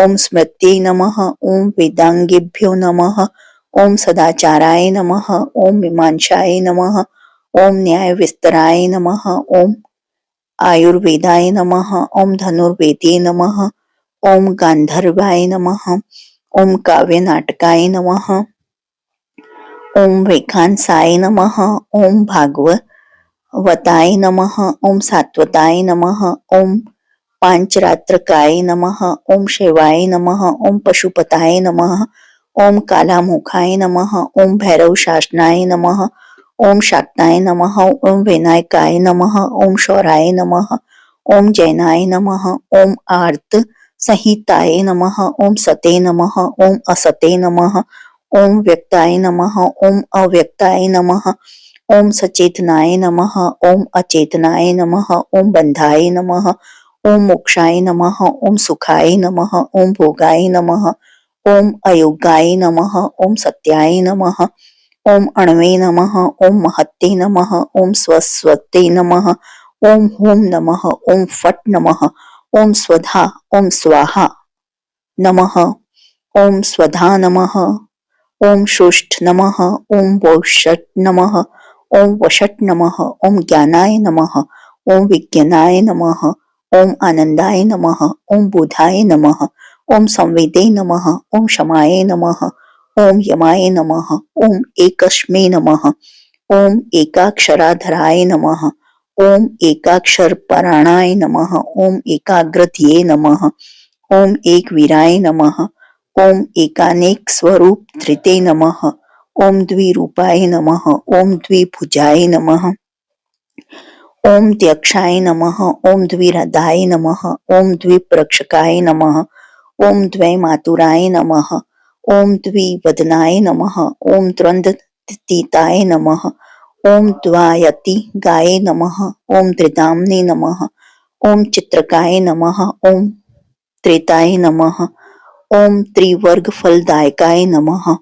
S1: ओम स्मृत्यै नमः, ओम वेदांगेभ्यो नमः, ओम सदाचाराय नमः, ओम मीमांसाय नमः, ओम न्याय विस्तराय नमः, ओम आयुर्वेदाय नमः, ओम धनुर्वेदे नमः, ओम गांधर्वाय नमः, ओम काव्य नाटकाय नमः, ओम वैखानसाय नमः, ओम भागवताय नमः, ओम सात्वताय नमः, ओम पांचरात्रकाय नमः, ओम शिवाय नमः, ओम पशुपताय नमः, ओम कालामुखाय नमः, ओम भैरव शासनाय नमः, ओम शाक्ताय नमः, ओम विनायकाय नमः, ओम शौराय नमः, ओम जैनाय नमः, ओम आर्त संहिताय नमः, ओम सते नमः, ओम असते नमः, ओम व्यक्ताय नमः, ओम अव्यक्ताय नमः, ओम सचेतनाय नमः, ओम अचेतनाय नमः, ओम बंधाय नमः, ओम मोक्षाय नमः, ओम सुखाय नमः, ओम भोगाय नमः, ओम अयोगाय नमः, ओम सत्याय नमः, ओम अणवे नमः, ओम महत्ते नमः, ओम स्वस्वते नमः, ओम हुम नमः, ओम फट नमः, ओम स्वधा, ओम स्वाहा नमः, ओम स्वधा नमः, ओम शुष्ठ नमः, ओम वोषट नमः, ओम वषट नमः, ओम ज्ञानाय नमः, ओम विज्ञानाय नमः, ओम आनंदाय नमः, ओम बुधाय नमः, ओम संवेदे नमः, ओम क्षमाय नमः, ओम यमाय नमः, ओम एकस्मै नमः, ओम एकाक्षराधराय नमः, ओम एकाक्षर पराणाय नमः, ओम एकाग्रधिये नमः, ओम एक वीराय नमः, ओम एकानेक स्वरूप धृते नमः, ओम द्विरूपाय नमः, ओम द्विभुजाय नमः, ओम द्यक्षाय नमः, ओम द्विहृदाय नमः, ओम द्विप्रक्षकाय नमः, ओम द्वैमातुराय नमः, ओम द्विवदनाय नमः, ओम द्वन्द्वतीताय नमः, ओम द्वायति गाय नमः, ओम त्रिदाम्ने नमः, ओम चित्रकाय नमः, ओम त्रेताय नमः, ओम त्रिवर्ग फलदायकाय नमः,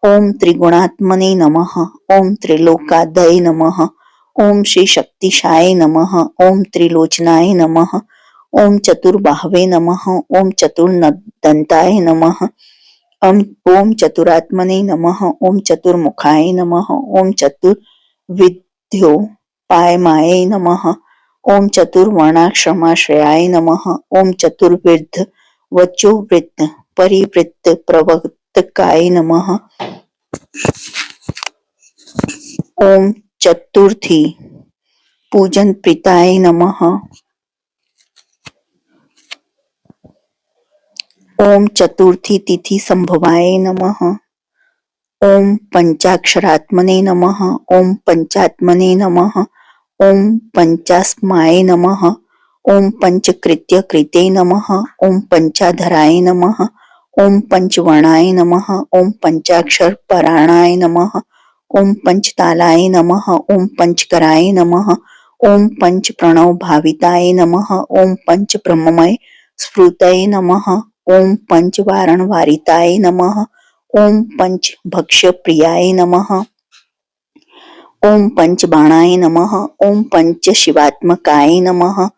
S1: ओम त्रिगुणात्मने नमः, ओम त्रिलोकादय नमः, ओम श्री शक्तिशाय नमः, ओम त्रिलोचनाय नमः, ओम चतुर्बाहवे नमः, ओम चतुर्दंताय नमः, ओम चतुरात्मने नमः, ओम चतुर्मुखाय नमः, ओम चतुर्विद्योपायमाय नमः, ओम चतुर्वर्णाश्रमाश्रयाय नमः, ओम चतुर्विध वचोवृत्त परिवृत्त प्रवर्तकाय नमः, ओम चतुर्थी पूजन प्रीताय नमः, ओम चतुर्थी तिथि संभवाय नमः, ओम पंचाक्षरात्मने नमः, ओम पंचात्मने नमः, ओम पंचास्माय नमः, ओम पंचकृत्य कृते नमः, ओम पंचाधराय नमः, ओम पंचवर्णाय नमः, ओम पंचाक्षर पराणाय नमः, ओम पंचतालाय नमः, ओम पंचकराय नमः, ओम पंच प्रणव भाविताय नमः, ओम पंच ब्रह्ममय स्फुरतये नमः, ओम पंच वारण वारिताय नमः। ओम पंच भक्ष्य प्रियाय नमः। ओम पंच बाणाय नमः। ओम पंच शिवात्मकाय नमः।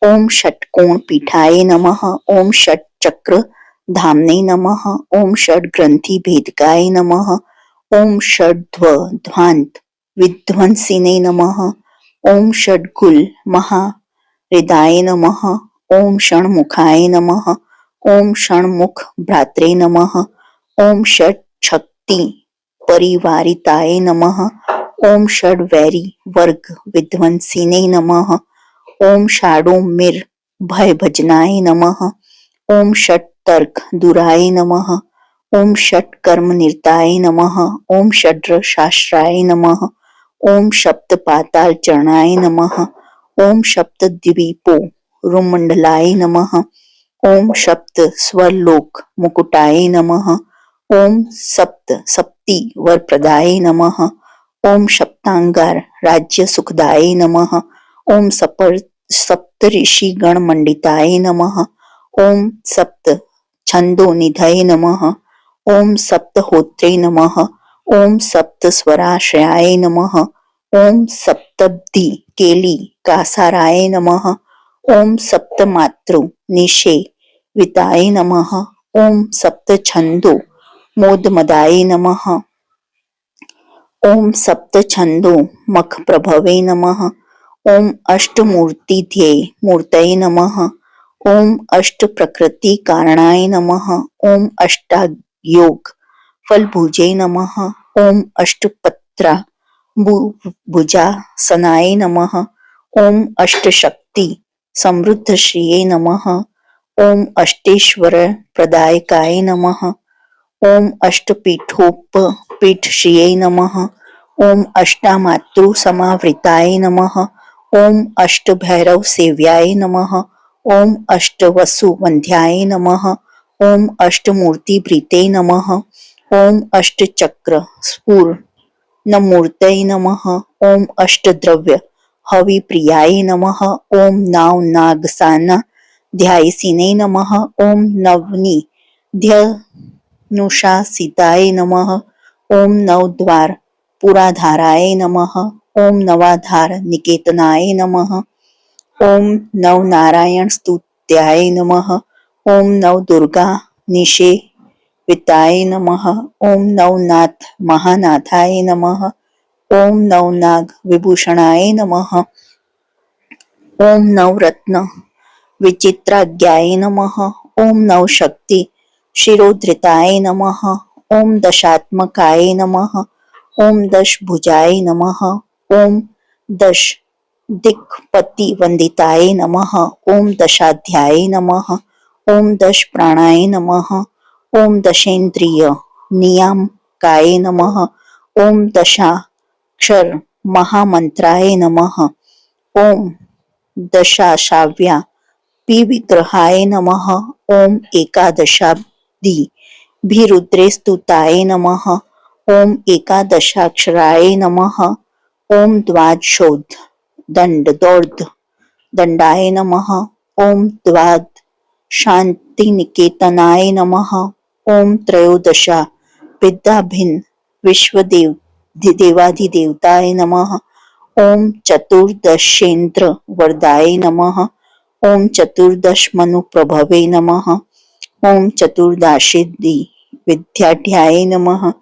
S1: ओम षटकोण पीठाय नमः। ओम षट चक्र धामने नमः। ओम षट ग्रंथि भेदकाय नमः। ओम षड्ध्वंत विध्वंसिने नमः। ओम षड्गुल महाहृदाय नमः। ओम षण्मुखाय नमः। ओम षण्मुख भ्रात्रे नमः। ओम षट शक्ति परिवारिताय नमः। ओम षड्वैरी वर्ग विध्वंसिने नमः। ओम षाडोमिर भय भजनाय नमः। ओम षट तर्क दुराय नमः। ओम षट कर्म निरताय नमः। ओम षड्र शास्त्राय नमः। ओम सप्त पाताल चरणाय नमः। ओम सप्त द्वीपो रुमंडलाय नमः। ओम सप्त स्वरलोक मुकुटाय नमः। ओम सप्त सप्ति वरप्रदाय नमः। ओम सप्तांगार राज्य सुखदाय नमः। ओम सप्त ऋषि गण मंडिताय नमः। ओम सप्त छंदो निधये नमः। ओम सप्त होत्रे नमः। ओम सप्त स्वराश्रयाय नमः। ओम सप्तब्धि केली कासाराय नमः। ओम सप्त मातृ निषेविताय नमः। ओम सप्त छंदो मोदमदाय नमः। ओम सप्त छंदो मख प्रभवे नमः। ओम अष्टमूर्ति ध्येय मूर्तये नमः। ओम अष्ट प्रकृति कारणाय नमः। ओम अष्टायोग फलभुजे नमः। ओम अष्टपत्रा भुजासनाय नमः। ओम अष्टशक्ति समृद्ध श्रिये नमः। ओम अष्टेश्वर प्रदायकाय नमः। ओम अष्टपीठोपपीठ श्रिये नमः। ओम अष्टामातृ समावृताय नमः। ओम अष्टभैरव सेव्याय नमः। ओम अष्टवसुवंध्याय नमः। ओम अष्टमूर्ति भृते नमः। ओम अष्टचक्र स्फूर्णमूर्तये नमः। ओम अष्टद्रव्य हविप्रियाय नमः। ओम नाव नागसाना ध्यायसिने नमः। ओम नवनिध्यनुशासिताय नमः। ओम नवद्वार पुराधाराय नमः। ओम नवाधार निकेतनाय नमः। ओम नवनारायण स्तुत्याय नमः। ओम नवदुर्गा निषेविताय नमः। ओम नवनाथ महानाथाय नमः। ओम नवनाग विभूषणाय नमः। ओम नवरत्न विचित्राज्ञाय नमः। ओम नवशक्ति शिरोधृताय नमः। ओम दशात्मकाय नमः। ओम दशभुजाय नमः। ओम दश दिक्पति वंदिताय नमः। ओम दशाध्याय नमः। ओम दश प्राणाय नमः। ओम दशेन्द्रिय नियामकाय नमः। ओम दशाक्षर महामंत्राय नमः। ओम दशाशाव्या विग्रहाय नमः। ओम एकादशाब्दि भीरुद्रे स्तुताय नमः। ओम एकादशाक्षराय नमः। ओम द्वादशोध दंडाय नमः। ओम द्वाद शांति निकेतनाय नमः। ओम त्रयोदशा विद्याभिन्न विश्वदेव देवाधिदेवताय नमः। ओम चतुर्दशेन्द्र वरदाय नमः। ओम चतुर्दश मनु प्रभवे नमः। ओम चतुर्दशिद्धि विद्याढ्याय नमः।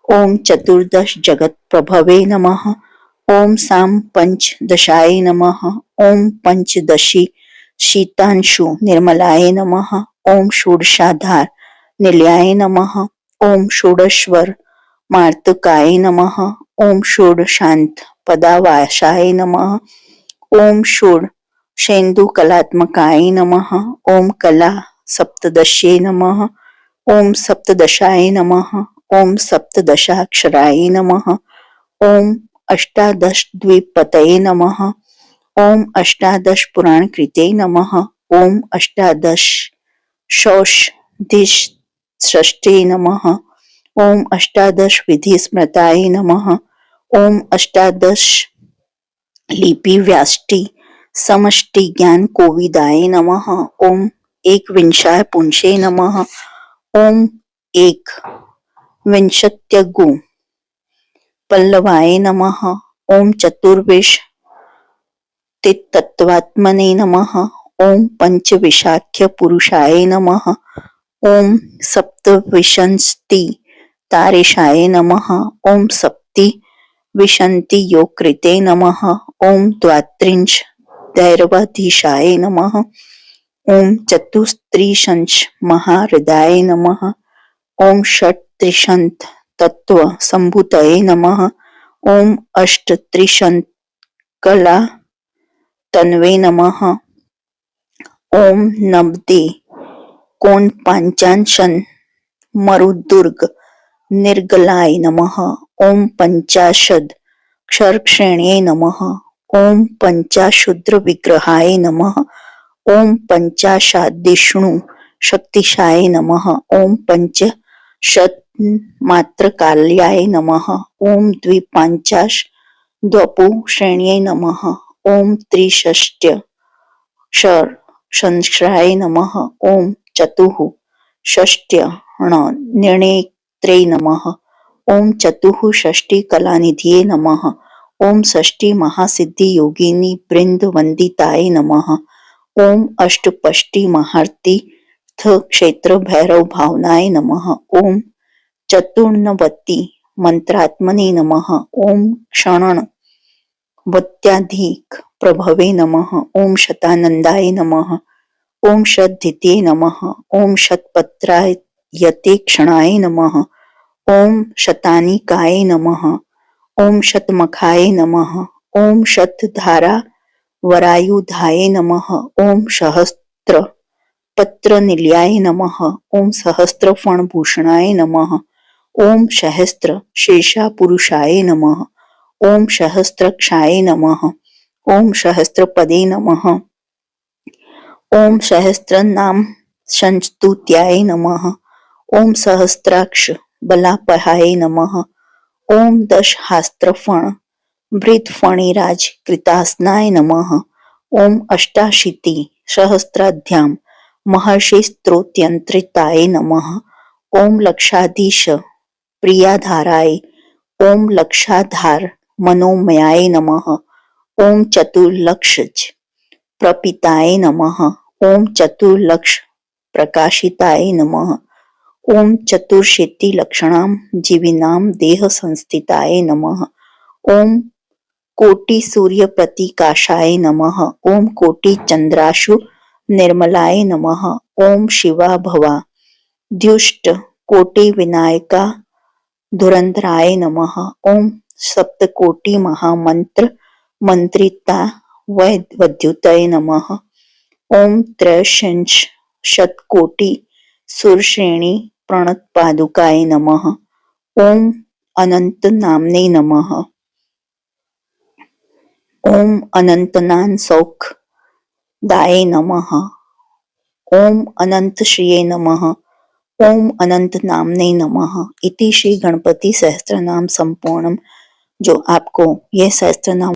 S1: ओम चतुर्दश जगत प्रभवे नमः। ओम साम पंचदशाय नमः। ओम पंचदशी शीतांशु निर्मलाय नमः। ओम षोडशाधार निलयाय नमः। ओम षोडश्वर मार्तकाय नमः। ओम षोडशांत पदावासाय नमः। ओम षोडशेन्दु कलात्मकाय नमः। ओम कला सप्तदशे नमः। ओम सप्तदशाय नमः। ओम सप्तदशाक्षराय नमः। ओम अष्टादश द्विपतये नमः। ओम अष्टादश पुराण कृते नमः। ओम अष्टादश षष्ठे नमः। ओम अष्टादश विधि स्मृताय नमः। ओम अष्टादश लिपि व्याष्टि समष्टि ज्ञान कोविदाय नमः। ओम एकविंशाय पुंसे नमः। ओम एकविंशत्यगु पल्लवाय नमः। ओम चतुर्विंशतितत्त्वात्मने नमः। ओम पंचविंशाख्य पुरुषाय नमः। ओम सप्तविंशति तारेशाय नमः। ओम सप्तविंशति योगकृते नमः। ओम द्वात्रिंश दैरवाधीशाय नमः। ओम चतुस्त्रिशंश महाहृदाय नमः। ओम षट्त्रिशंत तत्व संभूतये नमः। ओम अष्टत्रिशंत कला तन्वे नमः। ओम नवदे कोण पांचांशन मरुदुर्ग निर्गलाय नमः। ओम पंचाशद क्षरक्षेण्ये नमः। ओम पंचाशुद्र विग्रहाय नमः। ओम पंचाशादिष्णु शक्तिशाय नमः। ओम पंचशत मात्रकाल्याय नमः। ओम द्विपंचाश द्वपु श्रेण्ये नमः। ओम त्रिषष्ट्य संश्राय नमः। ओम चतुः षष्ट्य निर्णेत्रे नमः। ओम चतुः षष्टि कलानिधिये नमः। ओम षष्टि महासिद्धि योगिनी वृंद वंदिताय नमः। ओम अष्टपष्टि महातीर्थ क्षेत्र भैरव भावनाय नमः। ओम चतुर्नवति मंत्रात्मने नमः। ओम क्षणवत्याधिक प्रभवे नमः। ओम शतानंदाय नमः। ओम शतद्वितीये नमः। ओम शतपत्रायते क्षणाय नमः। ओम शतानिकाय नमः। ओम शतमखाय नमः। ओम शतधारा वरायुधाय नमः। ओम सहस्त्र पत्र निलयाय नमः। ओम सहस्त्र फणभूषणाय नमः। ओम सहस्त्र शेषा पुरुषाय नमः। ओम सहस्त्रक्षाय नमः। ओम सहस्त्रपदे नमः। ओम सहस्त्र नाम संस्तुत्याय नमः। ओम सहस्त्राक्ष बलापहाय नमः। ओम दशहास्त्रफण वृद्धफणिराज कृतासनाय नमः। ओम अष्टाशीति सहस्राध्याम महर्षि स्तोत्रयंत्रिताय नमः। ओम लक्षाधीश प्रियाधाराय ओम लक्षाधार मनोमयाय नमः। ओम चतुर्लक्षज प्रपिताय नमः। ओम चतुर्लक्ष प्रकाशिताय नमः। ओम चतुर्शीति लक्षणाम जीविनाम देह संस्थिताय नमः। ओम कोटि सूर्य प्रतीकाशाय नमः। ओम कोटि चंद्राशु निर्मलाय नमः। ओम शिवा भवा द्युष्ट कोटि विनायका धुरंधराय नमः। ओम सप्तकोटि महामंत्र मंत्रिता वैद्युतये नमः। ओम त्रयशंश शतकोटि सुरश्रेणी प्रणतपादुकाय नमः। ओम अनंत नामने नमः। ओम अनंतनान सौखदाय नमः। ओम अनंत श्रिये नमः। ओम अनंत नामने नमः। इति श्री गणपति सहस्त्र नाम संपूर्णम। जो आपको यह सहस्त्र नाम